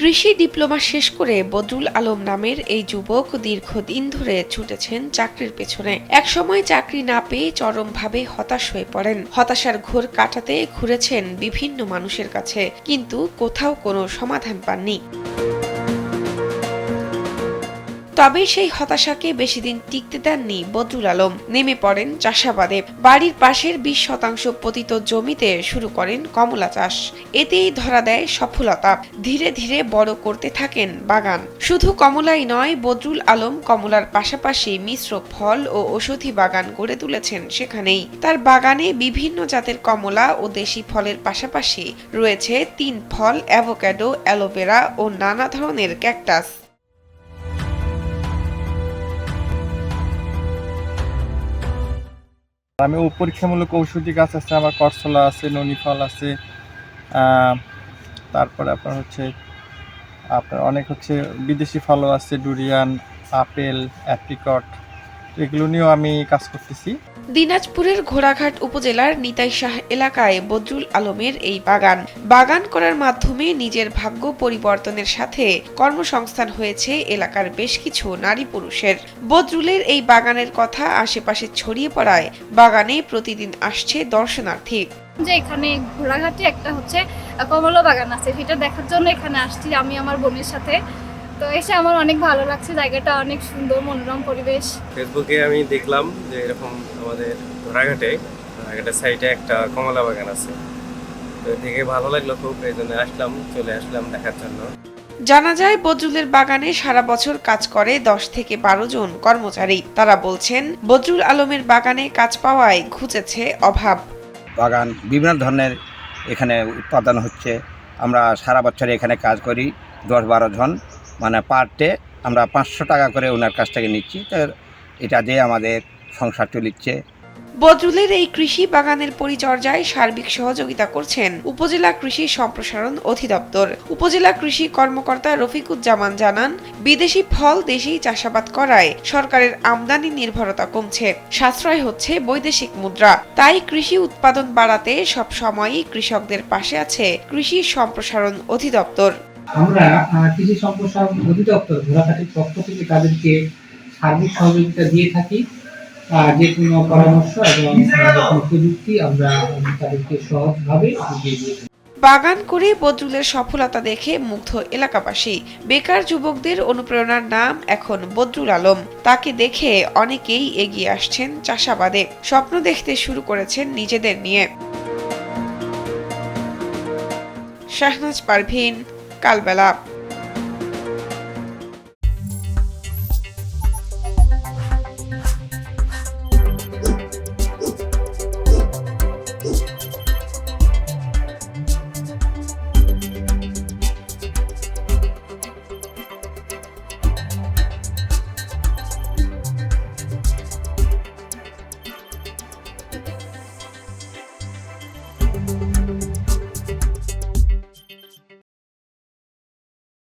কৃষি ডিপ্লোমা শেষ করে বদরুল আলম নামের এই যুবক দীর্ঘদিন ধরে ছুটেছেন চাকরির পেছনে। একসময় চাকরি না পেয়ে চরমভাবে হতাশ হয়ে পড়েন। হতাশার ঘোর কাটাতে ঘুরেছেন বিভিন্ন মানুষের কাছে, কিন্তু কোথাও কোনো সমাধান পাননি। তবে সেই হতাশাকে বেশি দিন টিকতে দেননি বদরুল আলম। নেমে পড়েন চাষাবাদে। বাড়ির পাশের 20% পতিত জমিতে শুরু করেন কমলা চাষ। এতেই ধরা দেয় সফলতা। ধীরে ধীরে বড় করতে থাকেন বাগান। শুধু কমলাই নয়, বদরুল আলম কমলার পাশাপাশি মিশ্র ফল ও ঔষধি বাগান গড়ে তুলেছেন সেখানেই। তার বাগানে বিভিন্ন জাতের কমলা ও দেশি ফলের পাশাপাশি রয়েছে 3 ফল, অ্যাভোকাডো, অ্যালোভেরা ও নানা ধরনের ক্যাকটাস। আমি পরীক্ষামূলক ঔষধি গাছ আছে, আমার করছলা আছে, ননি ফল আছে, তারপরে আপনার অনেক বিদেশি ফলও আছে, ডুরিয়ান, আপেল, অ্যাপ্রিকট, এগুলো নিয়েও আমি কাজ করতেছি। দিনাজপুরের ঘোড়াঘাট উপজেলার নিতাই শাহ এলাকায় বদরুল আলমের এই বাগান করার মাধ্যমে নিজের ভাগ্য পরিবর্তনের সাথে কর্মসংস্থান হয়েছে এলাকার বেশ কিছু নারী পুরুষের। বদরুলের এই বাগানের কথা আশেপাশে ছড়িয়ে পড়ায় বাগানে প্রতিদিন আসছে দর্শনার্থী। যে এখানে ঘোড়াঘাটে একটা কমলা বাগান আছে, সেটা দেখার জন্য এখানে আসছি আমি আমার বোনের সাথে। তো এসে আমার অনেক ভালো লাগছে, জায়গাটা অনেক সুন্দর, মনোরম পরিবেশ। ফেসবুকে আমি দেখলাম যে এরকম আমাদের ঘোড়াঘাটে সাইডে একটা কমলা বাগান আছে, তো দেখে ভালো লাগলো খুব, এই জন্য চলে আসলাম দেখার জন্য। জানা যায় বদরুলের বাগানে সারা বছর কাজ করে 10 থেকে 12 জন কর্মচারী। তারা বলছেন বদরুল আলমের বাগানে কাজ পাওয়ায় ঘুচেছে অভাব। বাগান বিভিন্ন ধরনের এখানে উৎপাদন হচ্ছে। আমরা সারা বছর এখানে কাজ করি 10-12 জন, মানে পার ডে আমরা 500 টাকা করে ওনার কাছ থেকে নিচ্ছি। তো এটা দিয়ে আমাদের সংসার চলিচ্ছে। বদরুলের এই কৃষি বাগানের পরিচর্যায় সার্বিক সহযোগিতা করছেন উপজেলা কৃষি সম্প্রসারণ অধিদপ্তর। উপজেলা কৃষি কর্মকর্তা রফিকুজ্জামান জানান, বিদেশি ফল দেশেই চাষাবাদ করায় সরকারের আমদানি নির্ভরতা কমছে, সাশ্রয় হচ্ছে বৈদেশিক মুদ্রা। তাই কৃষি উৎপাদন বাড়াতে সব সময়ই কৃষকদের পাশে আছে কৃষি সম্প্রসারণ অধিদপ্তর। আমরা কৃষি সম্প্রসারণ অধিদপ্তর ঘোড়াঘাটের পক্ষ থেকে তাদেরকে সার্বিক সহযোগিতা দিয়ে থাকি। যে কোনো পরামর্শ এবং প্রযুক্তি আমরা তাদেরকে সহজভাবে দিয়ে দিই। বাগান করে বদরুলের সফলতা দেখে মুগ্ধ এলাকাবাসী। বেকার যুবকদের অনুপ্রেরণার নাম এখন বদরুল আলম। তাকে দেখে অনেকেই এগিয়ে আসছেন চাষাবাদে, স্বপ্ন দেখতে শুরু করেছেন নিজেদের নিয়ে। শাহনাজ পারভীন, কালবেলা।